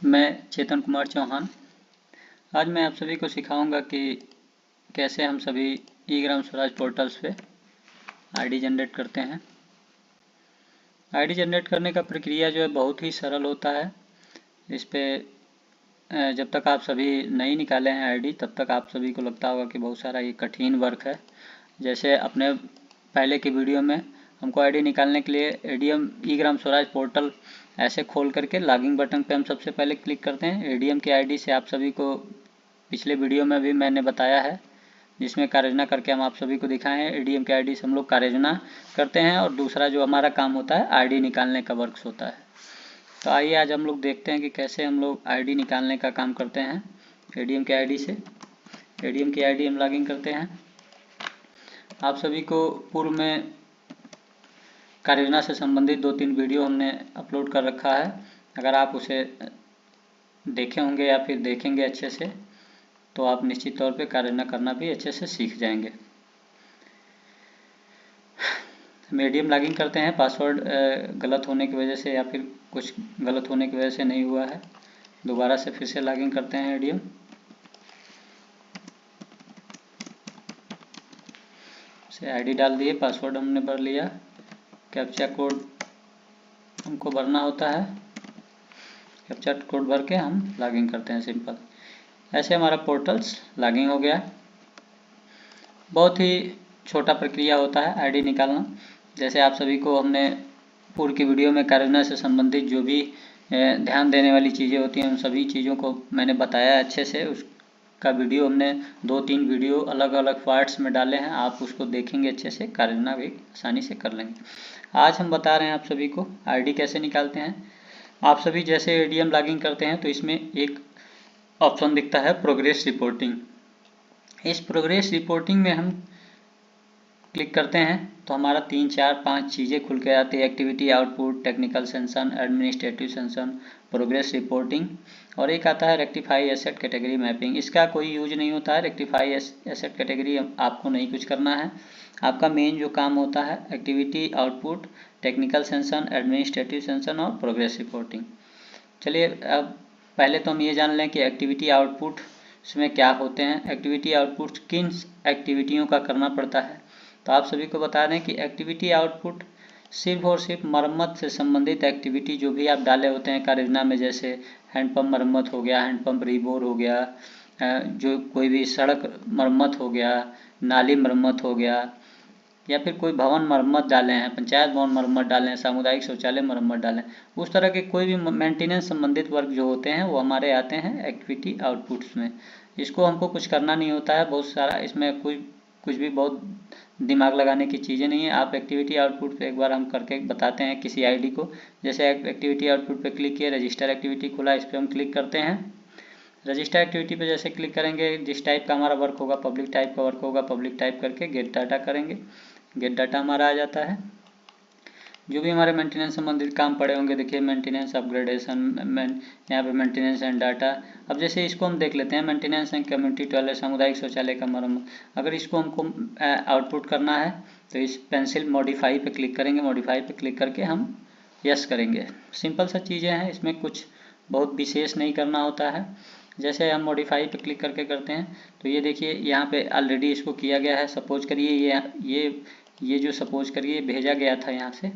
मैं चेतन कुमार चौहान। आज मैं आप सभी को सिखाऊंगा कि कैसे हम सभी ई ग्राम स्वराज पोर्टल्स पे आईडी जनरेट करते हैं। आईडी जनरेट करने का प्रक्रिया जो है बहुत ही सरल होता है। इस पे जब तक आप सभी नहीं निकाले हैं आईडी तब तक आप सभी को लगता होगा कि बहुत सारा ये कठिन वर्क है। जैसे अपने पहले की वीडियो में हमको आईडी निकालने के लिए एडीएम ई ग्राम स्वराज पोर्टल ऐसे खोल करके लॉगिन बटन पे हम सबसे पहले क्लिक करते हैं। एडीएम की आईडी से आप सभी को पिछले वीडियो में भी मैंने बताया है, जिसमें कार्ययोजना करके हम आप सभी को दिखाए हैं। एडीएम की आईडी से हम लोग कार्ययोजना करते हैं और दूसरा जो हमारा काम होता है आईडी निकालने का वर्क होता है। तो आइए आज हम लोग देखते हैं कि कैसे हम लोग आईडी निकालने का काम करते हैं। एडीएम की आईडी से एडीएम की आईडी हम लॉगिन करते हैं। आप सभी को पूर्व में कार्ययोजना से संबंधित 2-3 वीडियो हमने अपलोड कर रखा है। अगर आप उसे देखे होंगे या फिर देखेंगे अच्छे से तो आप निश्चित तौर पे कार्ययोजना करना भी अच्छे से सीख जाएंगे। मीडियम लॉगिन करते हैं। पासवर्ड गलत होने की वजह से या फिर कुछ गलत होने की वजह से नहीं हुआ है। दोबारा से फिर से लॉगिन करते हैं एडीएम। से आईडी डाल दिए, पासवर्ड हमने भर लिया, कैप्चा कोड हमको भरना होता है। कैप्चा कोड भर के हम लॉगिन करते हैं सिंपल। ऐसे हमारा पोर्टल्स लॉगिन हो गया। बहुत ही छोटा प्रक्रिया होता है आईडी निकालना। जैसे आप सभी को हमने पूर्व की वीडियो में कार्ययोजना से संबंधित जो भी ध्यान देने वाली चीज़ें होती हैं उन सभी चीज़ों को मैंने बताया अच्छे से। उसका वीडियो हमने 2-3 वीडियो अलग अलग पार्ट्स में डाले हैं। आप उसको देखेंगे अच्छे से, कार्ययोजना भी आसानी से कर लेंगे। आज हम बता रहे हैं आप सभी को आईडी कैसे निकालते हैं। आप सभी जैसे एडीएम लॉगिन करते हैं तो इसमें एक ऑप्शन दिखता है प्रोग्रेस रिपोर्टिंग। इस प्रोग्रेस रिपोर्टिंग में हम क्लिक करते हैं तो हमारा 3-4-5 चीज़ें खुल के आती है। Activity output, technical sanction, administrative sanction, progress reporting और एक आता है रेक्टिफाई एसेट कैटेगरी मैपिंग। इसका कोई यूज नहीं होता है। रेक्टिफाई एसेट कैटेगरी आपको नहीं कुछ करना है। आपका मेन जो काम होता है activity output, technical sanction, administrative sanction और प्रोग्रेस रिपोर्टिंग। चलिए अब पहले तो हम ये जान लें कि एक्टिविटी आउटपुट इसमें क्या होते हैं। एक्टिविटी आउटपुट किन एक्टिविटियों का करना पड़ता है तो आप सभी को बता दें कि एक्टिविटी आउटपुट सिर्फ और सिर्फ मरम्मत से संबंधित एक्टिविटी जो भी आप डाले होते हैं कार्ययोजना में, जैसे हैंडपम्प मरम्मत हो गया, हैंडपम्प रिबोर हो गया, जो कोई भी सड़क मरम्मत हो गया, नाली मरम्मत हो गया, या फिर कोई भवन मरम्मत डाले हैं, पंचायत भवन मरम्मत डाले हैं, सामुदायिक शौचालय मरम्मत डाले हैं, उस तरह के कोई भी मेंटेनेंस संबंधित वर्क जो होते हैं वो हमारे आते हैं एक्टिविटी आउटपुट्स में। इसको हमको कुछ करना नहीं होता है। बहुत सारा इसमें कुछ भी बहुत दिमाग लगाने की चीज़ें नहीं है। आप एक्टिविटी आउटपुट पे एक बार हम करके बताते हैं किसी आईडी को। जैसे एक्टिविटी आउटपुट पे क्लिक किया, रजिस्टर एक्टिविटी खुला, इस पर हम क्लिक करते हैं। रजिस्टर एक्टिविटी पे जैसे क्लिक करेंगे, जिस टाइप का हमारा वर्क होगा, पब्लिक टाइप का वर्क होगा, पब्लिक टाइप करके गेट डाटा करेंगे। गेट डाटा हमारा आ जाता है। जो भी हमारे मेंटेनेंस संबंधित काम पड़े होंगे, देखिए मेंटेनेंस अपग्रेडेशन, यहाँ पे मेंटेनेंस एंड डाटा। अब जैसे इसको हम देख लेते हैं, मेंटेनेंस एंड कम्युनिटी टॉयलेट, सामुदायिक शौचालय का मरम्मत। अगर इसको हमको आउटपुट करना है तो इस पेंसिल मॉडिफाई पे क्लिक करेंगे। मॉडिफाई पे क्लिक करके हम यस करेंगे। सिंपल सा चीज़ें हैं, इसमें कुछ बहुत विशेष नहीं करना होता है। जैसे हम मॉडिफाई पे क्लिक करके करते हैं तो ये देखिए यहाँ पे ऑलरेडी इसको किया गया है। सपोज करिए ये जो सपोज करिए भेजा गया था यहाँ से,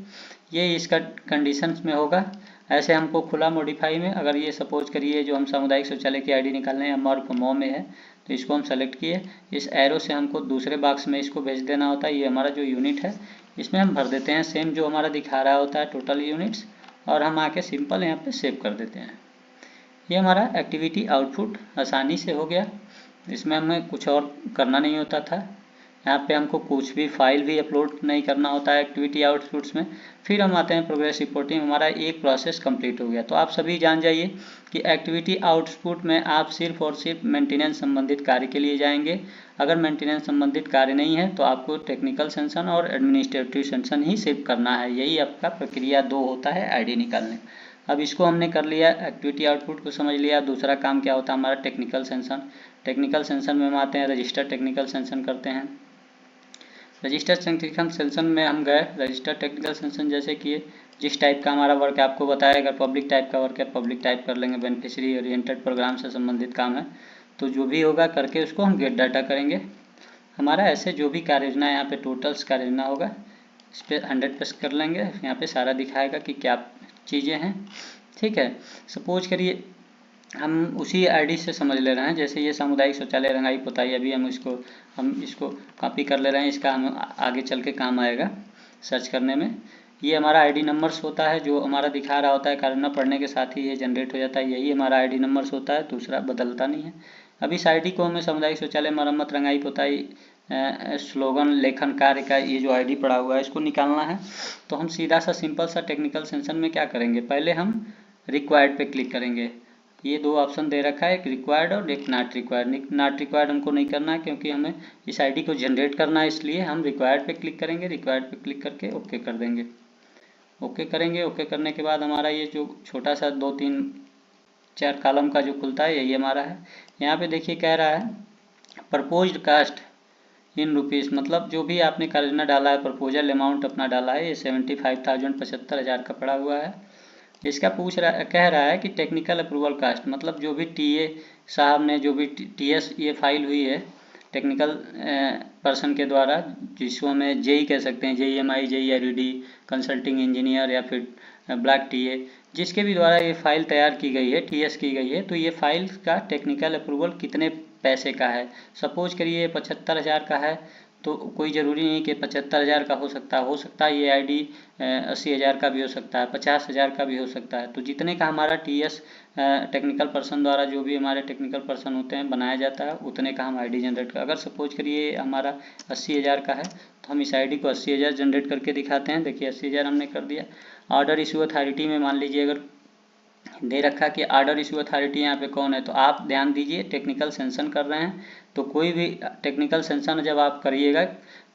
ये इसका कंडीशंस में होगा। ऐसे हमको खुला मॉडिफाई में, अगर ये सपोज करिए जो हम सामुदायिक शौचालय की आईडी निकालने हैं और मो में है तो इसको हम सेलेक्ट किए। इस एरो से हमको दूसरे बॉक्स में इसको भेज देना होता है। ये हमारा जो यूनिट है इसमें हम भर देते हैं सेम जो हमारा दिखा रहा होता है टोटल यूनिट्स, और हम आके सिंपल यहाँ पे सेव कर देते हैं। ये हमारा एक्टिविटी आउटपुट आसानी से हो गया। इसमें हमें कुछ और करना नहीं होता था। यहाँ पे हमको कुछ भी फाइल भी अपलोड नहीं करना होता है एक्टिविटी आउटपुट्स में। फिर हम आते हैं प्रोग्रेस रिपोर्टिंग। हमारा एक प्रोसेस कंप्लीट हो गया। तो आप सभी जान जाइए कि एक्टिविटी आउटपुट में आप सिर्फ और सिर्फ मेंटेनेंस संबंधित कार्य के लिए जाएंगे। अगर मेंटेनेंस संबंधित कार्य नहीं है तो आपको टेक्निकल सेंशन और एडमिनिस्ट्रेटिव सेंशन ही सिर्फ करना है। यही आपका प्रक्रिया 2 होता है आईडी निकालने। अब इसको हमने कर लिया, एक्टिविटी आउटपुट को समझ लिया। दूसरा काम क्या होता है हमारा टेक्निकल सेंशन। टेक्निकल सेंशन में हम आते हैं, रजिस्टर टेक्निकल सेंशन करते हैं। रजिस्टर टेक्निकल सेंशन में हम गए, रजिस्टर टेक्निकल सेंशन जैसे किए, जिस टाइप का हमारा वर्क है आपको बताया, अगर पब्लिक टाइप का वर्क है पब्लिक टाइप कर लेंगे, बेनिफिशियरी ओरिएंटेड प्रोग्राम से संबंधित काम है तो जो भी होगा करके उसको हम गेट डाटा करेंगे। हमारा ऐसे जो भी कार्य योजना यहाँ पे टोटल्स कार्य योजना होगा इस पर 100 कर लेंगे, यहाँ पे सारा दिखाएगा कि क्या चीज़ें हैं। ठीक है, सपोज करिए हम उसी आईडी से समझ ले रहे हैं, जैसे ये सामुदायिक शौचालय रंगाई पुताई, अभी हम इसको कॉपी कर ले रहे हैं, इसका हम आगे चल के काम आएगा सर्च करने में। ये हमारा आईडी नंबर्स होता है जो हमारा दिखा रहा होता है, कार्य पढ़ने के साथ ही ये जनरेट हो जाता है, यही हमारा आईडी नंबर्स होता है, दूसरा बदलता नहीं है। अब इस आईडी को हमें सामुदायिक शौचालय मरम्मत रंगाई पुताई स्लोगन लेखन कार्य का ये जो आईडी पड़ा हुआ है इसको निकालना है। तो हम सीधा सा सिंपल सा टेक्निकल सेंशन में क्या करेंगे, पहले हम रिक्वायर्ड पे क्लिक करेंगे। ये दो ऑप्शन दे रखा है, एक रिक्वायर्ड और एक नॉट रिक्वायर्ड। नॉट रिक्वायर्ड हमको नहीं करना है क्योंकि हमें इस आईडी को जनरेट करना है, इसलिए हम रिक्वायर्ड पे क्लिक करेंगे। रिक्वायर्ड पे क्लिक करके ओके कर देंगे। ओके करेंगे, ओके करने के बाद हमारा ये जो छोटा सा 2 3 4 कॉलम का जो खुलता है यही हमारा है। यहाँ पे देखिए कह रहा है प्रपोज्ड कास्ट इन रुपीज़, मतलब जो भी आपने कार्य डाला है, प्रपोजल अमाउंट अपना डाला है, ये 75,000 75,000 का पड़ा हुआ है। इसका कह रहा है कि टेक्निकल अप्रूवल कास्ट, मतलब जो भी टीए साहब ने जो भी टीएस ये फाइल हुई है टेक्निकल पर्सन के द्वारा, जिसको हमें जेई कह सकते हैं, JEMI, JERED, कंसल्टिंग इंजीनियर या फिर ब्लैक टीए, जिसके भी द्वारा ये फाइल तैयार की गई है, टीएस की गई है, तो ये फाइल का टेक्निकल अप्रूवल कितने पैसे का है। सपोज करिए 75,000 का है, तो कोई ज़रूरी नहीं कि 75,000 का हो सकता है ये आईडी 80,000 का भी हो सकता है, 50,000 का भी हो सकता है। तो जितने का हमारा टीएस टेक्निकल पर्सन द्वारा, जो भी हमारे टेक्निकल पर्सन होते हैं बनाया जाता है, उतने का हम आईडी जनरेट कर। अगर सपोज करिए हमारा 80,000 का है तो हम इस आईडी को 80,000 जनरेट करके दिखाते हैं। देखिए 80,000 हमने कर दिया। ऑर्डर इशू अथॉरिटी में मान लीजिए अगर दे रखा कि ऑर्डर इशू अथॉरिटी यहाँ पे कौन है, तो आप ध्यान दीजिए टेक्निकल सेंशन कर रहे हैं तो कोई भी टेक्निकल सेंशन जब आप करिएगा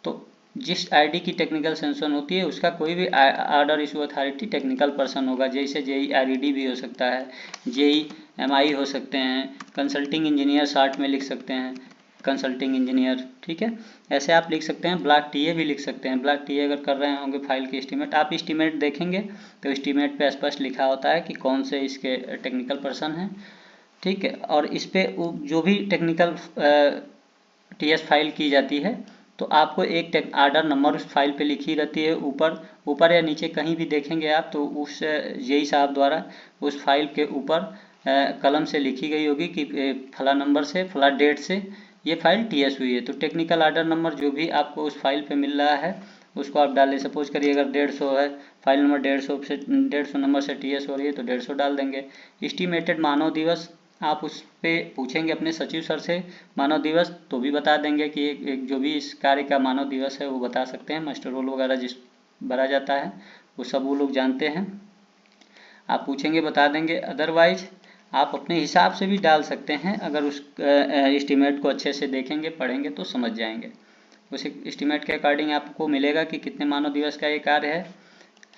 तो जिस आईडी की टेक्निकल सेंशन होती है उसका कोई भी order issue authority technical person होगा। जैसे JERED भी हो सकता है, JEMI हो सकते हैं, कंसल्टिंग इंजीनियर शॉर्ट में लिख सकते हैं कंसल्टिंग इंजीनियर। ठीक है, ऐसे आप लिख सकते हैं। ब्लॉक टीए भी लिख सकते हैं। ब्लॉक टीए अगर कर रहे होंगे फाइल की एस्टीमेट, आप एस्टीमेट देखेंगे तो एस्टीमेट पे स्पष्ट लिखा होता है कि कौन से इसके टेक्निकल पर्सन हैं। ठीक है, और इस पे जो भी टेक्निकल टीएस फाइल की जाती है तो आपको एक ऑर्डर नंबर उस फाइल पे लिखी रहती है, ऊपर या नीचे कहीं भी देखेंगे आप तो उस जेई साहब द्वारा उस फाइल के ऊपर कलम से लिखी गई होगी कि फला नंबर से फला डेट से ये फाइल टीएस हुई है। तो टेक्निकल ऑर्डर नंबर जो भी आपको उस फाइल पे मिल रहा है उसको आप डालें। सपोज करिए अगर 150 है, फाइल नंबर 150 नंबर से टीएस हो रही है तो 150 डाल देंगे। एस्टिमेटेड मानव दिवस आप उस पर पूछेंगे अपने सचिव सर से मानव दिवस, तो भी बता देंगे कि एक जो भी इस कार्य का मानव दिवस है वो बता सकते हैं। मास्टर रोल वगैरह जिस भरा जाता है वो सब वो लोग जानते हैं, आप पूछेंगे बता देंगे। अदरवाइज आप अपने हिसाब से भी डाल सकते हैं, अगर उस एस्टीमेट को अच्छे से देखेंगे पढ़ेंगे तो समझ जाएंगे। उस एस्टीमेट के अकॉर्डिंग आपको मिलेगा कि कितने मानव दिवस का ये कार्य है।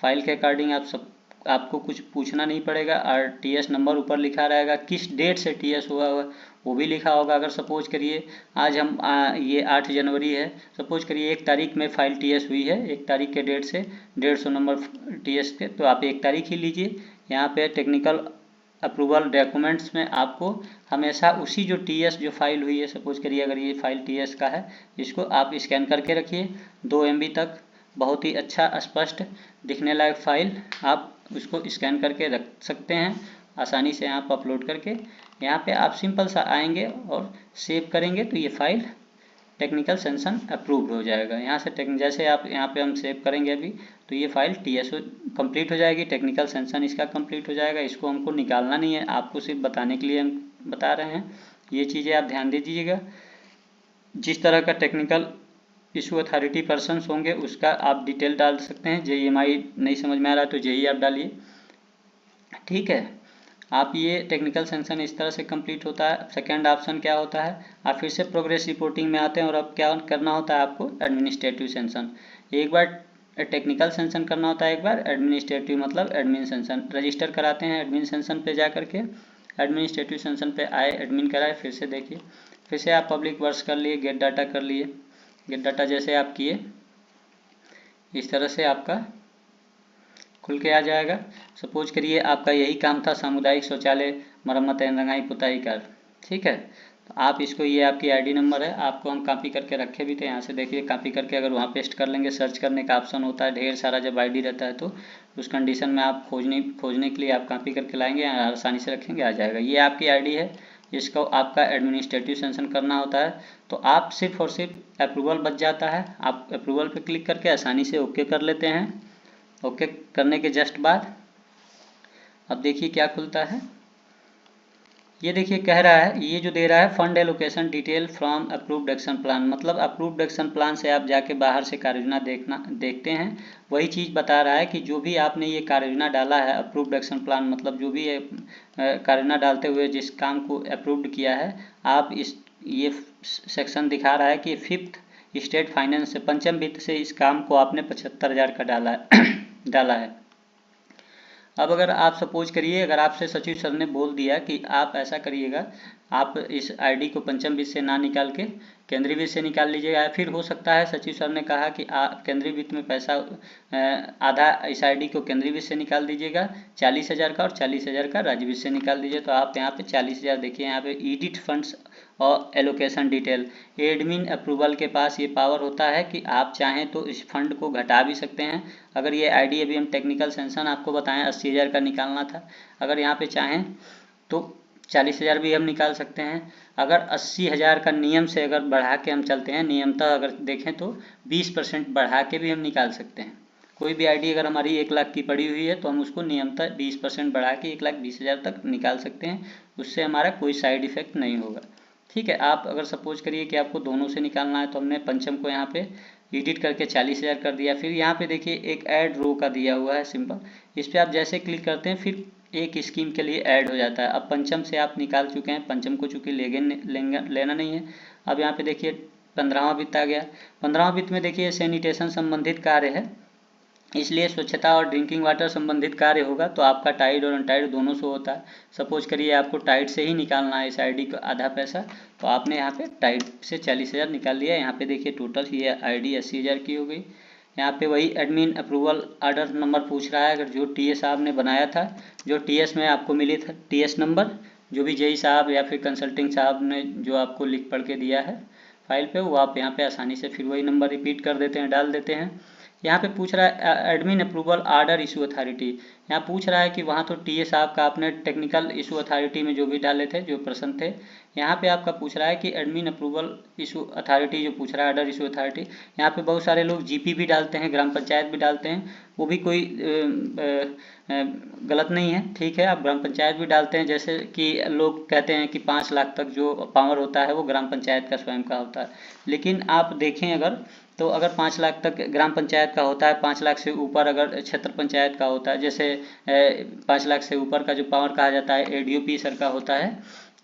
फाइल के अकॉर्डिंग आपको कुछ पूछना नहीं पड़ेगा और टीएस नंबर ऊपर लिखा रहेगा, किस डेट से टीएस हुआ वो भी लिखा होगा। अगर सपोज करिए आज हम ये 8 जनवरी है, सपोज करिए 1 तारीख में फाइल टीएस हुई है, 1 तारीख के डेट से 150 नंबर टीएस के, तो आप 1 तारीख ही लीजिए। यहाँ पे टेक्निकल अप्रूवल डॉक्यूमेंट्स में आपको हमेशा उसी जो टीएस जो फाइल हुई है, सपोज करिए अगर ये फाइल टीएस का है, इसको आप स्कैन करके रखिए 2 MB तक, बहुत ही अच्छा स्पष्ट दिखने लायक फाइल आप उसको स्कैन करके रख सकते हैं आसानी से। आप अपलोड करके यहाँ पे आप सिंपल सा आएंगे और सेव करेंगे तो ये फाइल टेक्निकल सेंशन अप्रूव्ड हो जाएगा। यहाँ से जैसे आप यहाँ पे हम सेव करेंगे अभी तो ये फाइल टीएस कंप्लीट हो जाएगी, टेक्निकल सेंशन इसका कंप्लीट हो जाएगा। इसको हमको निकालना नहीं है, आपको सिर्फ बताने के लिए हम बता रहे हैं। ये चीज़ें आप ध्यान दे दीजिएगा। जिस तरह का टेक्निकल इशू अथॉरिटी पर्सन होंगे उसका आप डिटेल डाल सकते हैं। JEMI नहीं समझ में आ रहा तो JEI आप डालिए। ठीक है, आप ये टेक्निकल सेंशन इस तरह से कंप्लीट होता है। सेकंड ऑप्शन क्या होता है, आप फिर से प्रोग्रेस रिपोर्टिंग में आते हैं और अब क्या करना होता है आपको, एडमिनिस्ट्रेटिव सेंशन। एक बार टेक्निकल सेंशन करना होता है, एक बार एडमिनिस्ट्रेटिव मतलब एडमिन सेंशन। रजिस्टर कराते हैं एडमिन सेंशन पे जा करके, एडमिनिस्ट्रेटिव सेंशन पे आए, एडमिन कराए, फिर से देखिए, फिर से आप पब्लिक वर्क्स कर लिए, गेट डाटा कर लिए। गेट डाटा जैसे आप किए इस तरह से आपका खुल के आ जाएगा। सपोज करिए आपका यही काम था, सामुदायिक शौचालय मरम्मत एवं रंगाई पुताई का, ठीक है। तो आप इसको, ये आपकी आईडी नंबर है, आपको हम कॉपी करके रखे भी थे, यहाँ से देखिए कॉपी करके अगर वहाँ पेस्ट कर लेंगे, सर्च करने का ऑप्शन होता है ढेर सारा जब आईडी रहता है, तो उस कंडीशन में आप खोजने के लिए आप कॉपी करके लाएंगे, आसानी से रखेंगे, आ जाएगा। ये आपकी आईडी है, इसको आपका एडमिनिस्ट्रेटिव सेंशन करना होता है, तो आप सिर्फ और सिर्फ अप्रूवल बच जाता है, आप अप्रूवल पे क्लिक करके आसानी से ओके कर लेते हैं। ओके करने के जस्ट बाद अब देखिए क्या खुलता है। ये देखिए कह रहा है, ये जो दे रहा है fund allocation detail from approved action plan, मतलब अप्रूव्ड एक्शन प्लान से आप जाके बाहर से कार्ययोजना देखते हैं, वही चीज़ बता रहा है कि जो भी आपने ये कार्ययोजना डाला है, अप्रूव्ड एक्शन प्लान मतलब जो भी कार्ययोजना डालते हुए जिस काम को अप्रूव्ड किया है, आप ये सेक्शन दिखा रहा है कि 5th स्टेट फाइनेंस से, पंचम वित्त से इस काम को आपने 75,000 का डाला है। अब अगर आप सपोज करिए, अगर आपसे सचिव सर ने बोल दिया कि आप ऐसा करिएगा, आप इस आईडी को पंचम वित्त से ना निकाल के केंद्रीय वित्त से निकाल लीजिएगा, या फिर हो सकता है सचिव सर ने कहा कि आप केंद्रीय वित्त में पैसा आधा इस आईडी को केंद्रीय वित्त से निकाल दीजिएगा 40,000 का, और 40,000 का राज्य वित्त से निकाल दीजिए। तो आप यहाँ पे 40,000 देखिए, यहाँ पे एडिट फंड्स और एलोकेशन डिटेल, एडमिन अप्रूवल के पास ये पावर होता है कि आप चाहें तो इस फंड को घटा भी सकते हैं। अगर ये आईडी अभी हम टेक्निकल सेंशन आपको बताएं 80,000 का निकालना था, अगर यहाँ पे चाहें तो 40,000 भी हम निकाल सकते हैं। अगर 80,000 का नियम से अगर बढ़ा के हम चलते हैं, नियमतः अगर देखें तो 20% बढ़ा के भी हम निकाल सकते हैं। कोई भी आईडी अगर हमारी 1 लाख की पड़ी हुई है तो हम उसको नियमतः 20% बढ़ा के 1,20,000 तक निकाल सकते हैं, उससे हमारा कोई साइड इफेक्ट नहीं होगा, ठीक है। आप अगर सपोज करिए कि आपको दोनों से निकालना है, तो हमने पंचम को यहाँ पे एडिट करके 40,000 कर दिया। फिर यहाँ पे देखिए एक ऐड रो का दिया हुआ है सिंपल, इस पर आप जैसे क्लिक करते हैं फिर एक स्कीम के लिए ऐड हो जाता है। अब पंचम से आप निकाल चुके हैं, पंचम को चूँकि लेना नहीं है। अब यहाँ पे देखिए 15वां वित्त आ गया। 15वां वित्त में देखिए सैनिटेशन संबंधित कार्य है, इसलिए स्वच्छता और ड्रिंकिंग वाटर संबंधित कार्य होगा, तो आपका टाइड और अनटाइड दोनों से होता है। सपोज करिए आपको टाइड से ही निकालना है इस आईडी का आधा पैसा, तो आपने यहाँ पे टाइड से 40,000 निकाल लिया। यहाँ पे देखिए टोटल ये आईडी 80,000 की हो गई। यहाँ पे वही एडमिन अप्रूवल ऑर्डर नंबर पूछ रहा है, अगर जो टीएस साहब ने बनाया था, जो टीएस में आपको मिली था टीएस नंबर, जो भी जेई साहब या फिर कंसल्टिंग साहब ने जो आपको लिख पढ़ के दिया है फाइल पे, वो आप यहाँ पे आसानी से फिर वही नंबर रिपीट कर देते हैं, डाल देते हैं। यहाँ पे पूछ रहा है admin approval order issue authority, यहाँ पूछ रहा है कि वहाँ तो टीए साहब का आपने टेक्निकल इशू अथॉरिटी में जो भी डाले थे, जो प्रश्न थे, यहाँ पे आपका पूछ रहा है कि एडमिन अप्रूवल इशू अथॉरिटी जो पूछ रहा है, ऑर्डर इशू अथॉरिटी। यहाँ पे बहुत सारे लोग जीपी भी डालते हैं, ग्राम पंचायत भी डालते हैं, वो भी कोई गलत नहीं है, ठीक है। आप ग्राम पंचायत भी डालते हैं, जैसे कि लोग कहते हैं कि 5 लाख तक जो पावर होता है वो ग्राम पंचायत का स्वयं का होता है, लेकिन आप देखें अगर, तो अगर 5 लाख तक ग्राम पंचायत का होता है, 5 लाख से ऊपर अगर क्षेत्र पंचायत का होता है, जैसे 5 लाख से ऊपर का जो पावर कहा जाता है एडीओपी सर का होता है,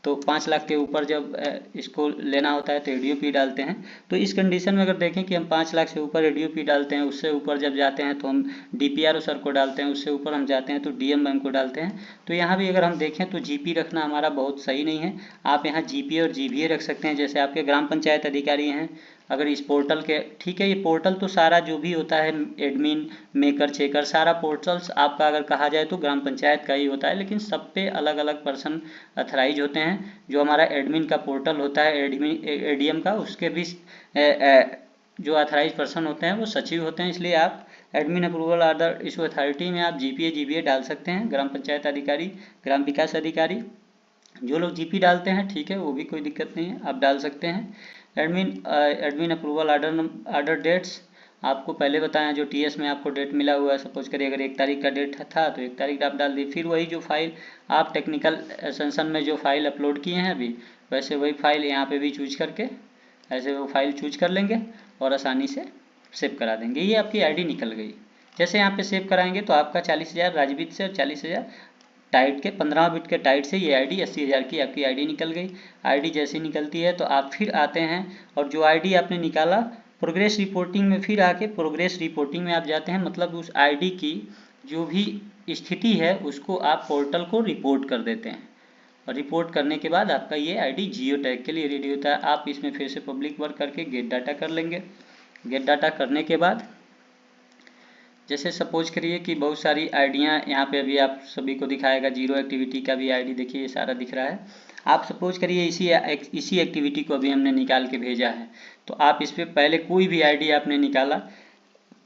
तो 5 लाख के ऊपर जब इसको लेना होता है तो एडीओपी डालते हैं। तो इस कंडीशन में अगर देखें कि हम 5 लाख से ऊपर एडीओपी डालते हैं, उससे ऊपर जब जाते हैं तो हम डीपीआरओ सर को डालते हैं, उससे ऊपर हम जाते हैं तो डीएम मैम को डालते हैं। तो यहाँ भी अगर हम देखें तो जीपी रखना हमारा बहुत सही नहीं है, आप यहाँ जीपी और जीबीए रख सकते हैं। जैसे आपके ग्राम पंचायत अधिकारी हैं, अगर इस पोर्टल के, ठीक है, ये पोर्टल तो सारा जो भी होता है एडमिन मेकर चेकर सारा पोर्टल्स आपका अगर कहा जाए तो ग्राम पंचायत का ही होता है, लेकिन सब पे अलग अलग पर्सन अथराइज होते हैं। जो हमारा एडमिन का पोर्टल होता है एडीएम का, उसके भी जो अथराइज पर्सन होते हैं वो सचिव होते हैं, इसलिए आप admin approval order issue authority में आप जीपीए जीबीए डाल सकते हैं। ग्राम पंचायत अधिकारी, ग्राम विकास अधिकारी, जो लोग जीपी डालते हैं ठीक है, वो भी कोई दिक्कत नहीं है, आप डाल सकते हैं। एडमिन अप्रूवल ऑर्डर डेट्स आपको पहले बताया, जो टीएस में आपको डेट मिला हुआ है, सपोज करिए अगर 1 तारीख का डेट था तो 1 तारीख आप डाल दी। फिर वही जो फाइल आप टेक्निकल सेंशन में जो फाइल अपलोड किए हैं अभी, वैसे वही फाइल यहाँ पे भी चूज करके ऐसे वो फाइल चूज कर लेंगे और आसानी से सेव करा देंगे। ये आपकी आईडी निकल गई। जैसे यहाँ पे सेव कराएंगे तो आपका 40,000 राजवित्त से और 40,000 टाइट के 15 बिट के टाइट से ये आईडी 80,000 की आपकी आईडी निकल गई। आईडी जैसी निकलती है तो आप फिर आते हैं और जो आईडी आपने निकाला प्रोग्रेस रिपोर्टिंग में, फिर आके प्रोग्रेस रिपोर्टिंग में आप जाते हैं, मतलब उस आईडी की जो भी स्थिति है उसको आप पोर्टल को रिपोर्ट कर देते हैं, और रिपोर्ट करने के बाद आपका ये आईडी जियो टैग के लिए रेडी होता है। आप इसमें फिर से पब्लिक वर्क करके गेट डाटा कर लेंगे। गेट डाटा करने के बाद जैसे सपोज करिए कि बहुत सारी आईडियाँ यहाँ पे अभी आप सभी को दिखाएगा, जीरो एक्टिविटी का भी आईडी देखिए ये सारा दिख रहा है। आप सपोज करिए इसी एक्टिविटी को अभी हमने निकाल के भेजा है, तो आप इस पर पहले कोई भी आईडी आपने निकाला,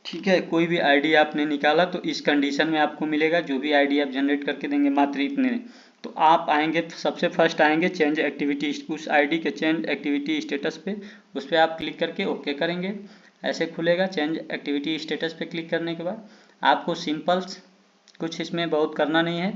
ठीक है, कोई भी आईडी आपने निकाला तो इस कंडीशन में आपको मिलेगा, जो भी आईडी आप जनरेट करके देंगे मात्र इतने, तो आप आएंगे सबसे फर्स्ट आएंगे चेंज एक्टिविटी, उस आईडी के चेंज एक्टिविटी स्टेटस पे, उस पर आप क्लिक करके ओके करेंगे, ऐसे खुलेगा। चेंज एक्टिविटी स्टेटस पे क्लिक करने के बाद आपको सिंपल कुछ इसमें बहुत करना नहीं है,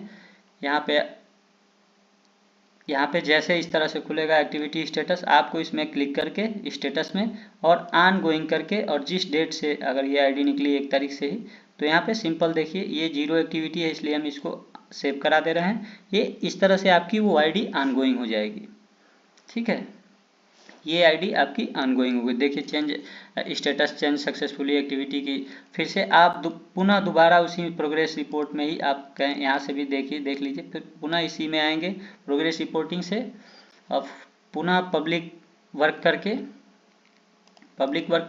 यहाँ पे जैसे इस तरह से खुलेगा एक्टिविटी स्टेटस, आपको इसमें क्लिक करके स्टेटस में और ऑन गोइंग करके, और जिस डेट से अगर ये आईडी निकली 1 तारीख से ही, तो यहाँ पे सिंपल देखिए ये जीरो एक्टिविटी है इसलिए हम इसको सेव करा दे रहे हैं। ये इस तरह से आपकी वो आईडी ऑन गोइंग हो जाएगी, ठीक है, ये आईडी आपकी ऑनगोइंग होगी। देखिए change status change successfully activity की, फिर से आप पुनः दोबारा उसी प्रोग्रेस रिपोर्ट में ही आप कहें, यहाँ से भी देखिए देख लीजिए, फिर पुनः इसी में आएंगे प्रोग्रेस रिपोर्टिंग से, और पुनः पब्लिक वर्क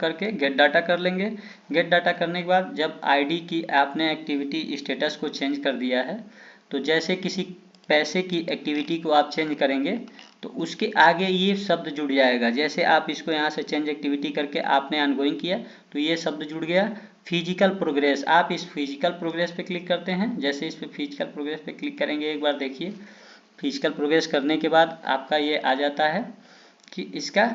करके गेट डाटा कर लेंगे। गेट डाटा करने के बाद जब आईडी की आपने एक्टिविटी स्टेटस को चेंज कर दिया है, तो जैसे किसी पैसे की एक्टिविटी को आप चेंज करेंगे तो उसके आगे ये शब्द जुड़ जाएगा। जैसे आप इसको यहाँ से चेंज एक्टिविटी करके आपने ऑनगोइंग किया तो ये शब्द जुड़ गया फिजिकल प्रोग्रेस। आप इस फिजिकल प्रोग्रेस पे क्लिक करते हैं, जैसे इस पे फिजिकल प्रोग्रेस पे क्लिक करेंगे, एक बार देखिए फिजिकल प्रोग्रेस करने के बाद आपका ये आ जाता है कि इसका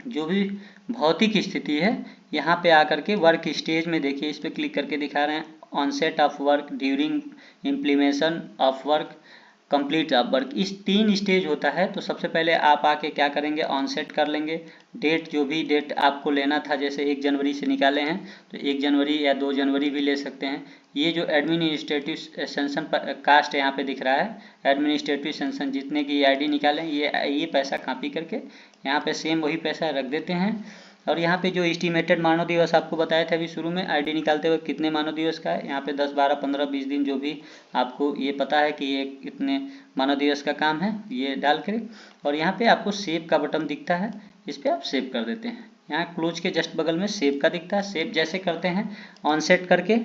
जो भी भौतिक स्थिति है, यहाँ पे आकर के वर्क स्टेज में देखिए इस पे क्लिक करके दिखा रहे हैं onset of work, during implementation of work, complete of work. इस 3 स्टेज होता है। तो सबसे पहले आप आके क्या करेंगे, ऑनसेट कर लेंगे डेट, जो भी डेट आपको लेना था, जैसे 1 जनवरी से निकाले हैं तो 1 जनवरी या 2 जनवरी भी ले सकते हैं। ये जो एडमिनिस्ट्रेटिव सेंशन कास्ट यहाँ पे दिख रहा है, एडमिनिस्ट्रेटिव सेंशन जितने की आईडी निकालें ये पैसा कॉपी करके यहाँ पे सेम वही पैसा रख देते हैं। और यहाँ पे जो एस्टिमेटेड मानव दिवस आपको बताया था अभी शुरू में आईडी निकालते हुए कितने मानव दिवस का है, यहाँ पे 10, 12, 15, 20 दिन जो भी आपको ये पता है कि ये कितने मानव दिवस का काम है, ये डाल कर, और यहाँ पे आपको सेव का बटन दिखता है, इस पर आप सेव कर देते हैं। यहाँ क्लोज के जस्ट बगल में सेव का दिखता है। सेव जैसे करते हैं ऑनसेट करके,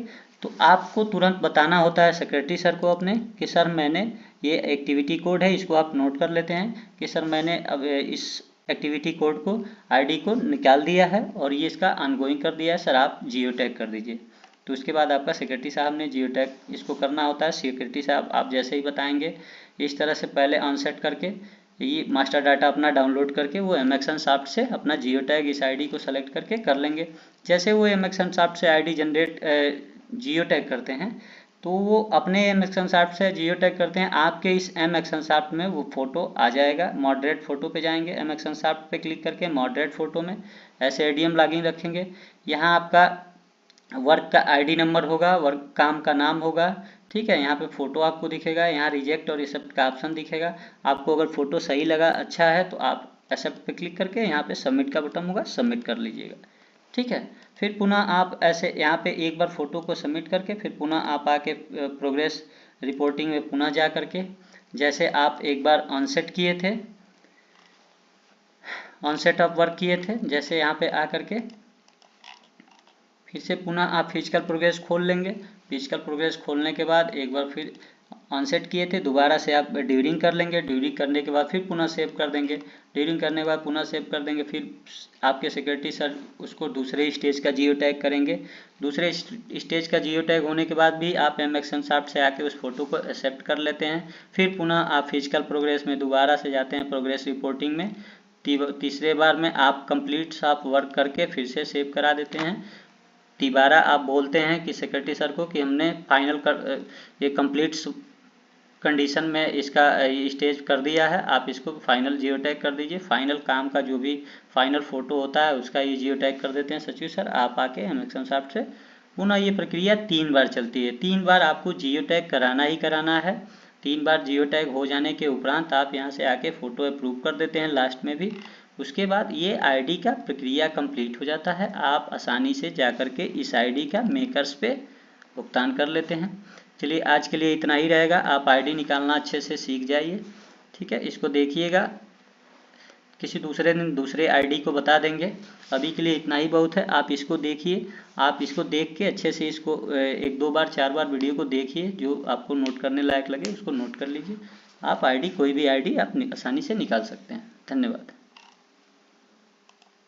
तो आपको तुरंत बताना होता है सेक्रेटरी सर को अपने कि सर मैंने ये एक्टिविटी कोड है, इसको आप नोट कर लेते हैं कि सर मैंने अब इस एक्टिविटी कोड को आईडी को निकाल दिया है और ये इसका ऑनगोइंग कर दिया है, सर आप जियो टैग कर दीजिए। तो उसके बाद आपका सेक्रेटरी साहब ने जियो टैग इसको करना होता है। सेक्रेटरी साहब आप जैसे ही बताएंगे इस तरह से पहले ऑनसेट करके ये मास्टर डाटा अपना डाउनलोड करके वो एमएक्सन सॉफ्ट से अपना जियो टैग इस आईडी को सेलेक्ट करके कर लेंगे। जैसे वो एमएक्सन सॉफ्ट से आईडी जनरेट जियो टैग करते हैं तो वो अपने एमएक्सन सॉफ्ट से जियो टैग करते हैं, आपके इस एमएक्सन सॉफ्ट में वो फोटो आ जाएगा। मॉडरेट फोटो पे जाएंगे, एमएक्सन सॉफ्ट पे क्लिक करके मॉडरेट फोटो में ऐसे एडीएम लॉगिन रखेंगे। यहाँ आपका वर्क का आईडी नंबर होगा, वर्क काम का नाम होगा, ठीक है। यहाँ पे फोटो आपको दिखेगा, यहाँ रिजेक्ट और एक्सेप्ट का ऑप्शन दिखेगा। आपको अगर फोटो सही लगा, अच्छा है, तो आप एक्सेप्ट पे क्लिक करके यहाँ पे सबमिट का बटन होगा, सबमिट कर लीजिएगा, ठीक है। फिर पुनः आप ऐसे यहाँ पे एक बार फोटो को सबमिट करके फिर पुनः आप आके प्रोग्रेस रिपोर्टिंग में पुनः जा करके, जैसे आप एक बार ऑनसेट किए थे, ऑनसेट ऑफ वर्क किए थे, जैसे यहाँ पे आ करके फिर से पुनः आप फिजिकल प्रोग्रेस खोल लेंगे। फिजिकल प्रोग्रेस खोलने के बाद एक बार फिर ऑनसेट किए थे, दोबारा से आप ड्यूरिंग कर लेंगे। ड्यूरिंग करने के बाद फिर पुनः सेव कर देंगे। ड्यूरिंग करने के बाद पुनः सेव कर देंगे। फिर आपके सेक्रेटरी सर उसको दूसरे स्टेज का जियो टैग करेंगे। दूसरे स्टेज का जियो टैग होने के बाद भी आप एमएक्सन सॉफ्ट से आके उस फोटो को एक्सेप्ट कर लेते हैं। फिर पुनः आप फिजिकल प्रोग्रेस में दोबारा से जाते हैं प्रोग्रेस रिपोर्टिंग में। तीसरे बार में आप कंप्लीट ऑफ वर्क करके फिर से सेव करा देते हैं। दोबारा आप बोलते हैं कि सेक्रेटरी सर को कि हमने फाइनल कर ये कंप्लीट कंडीशन में इसका स्टेज कर दिया है, आप इसको फाइनल जियो टैग कर दीजिए। फाइनल काम का जो भी फाइनल फोटो होता है उसका ये जियो टैग कर देते हैं सचिव सर। आप आके एमएक्सन सॉफ्ट से पुनः ये प्रक्रिया 3 बार चलती है। 3 बार आपको जियो टैग कराना ही कराना है। 3 बार जियो टैग हो जाने के उपरांत आप यहाँ से आके फ़ोटो अप्रूव कर देते हैं लास्ट में भी। उसके बाद ये आईडी का प्रक्रिया कंप्लीट हो जाता है। आप आसानी से जाकर के इस आईडी का मेकर्स पे भुगतान कर लेते हैं। चलिए आज के लिए इतना ही रहेगा। आप आईडी निकालना अच्छे से सीख जाइए, ठीक है। इसको देखिएगा किसी दूसरे दिन दूसरे आईडी को बता देंगे। अभी के लिए इतना ही बहुत है। आप इसको देखिए, आप इसको देख के अच्छे से इसको 1-2 बार 4 बार वीडियो को देखिए, जो आपको नोट करने लायक लगे उसको नोट कर लीजिए। आप आईडी, कोई भी आईडी आप आसानी से निकाल सकते हैं। धन्यवाद।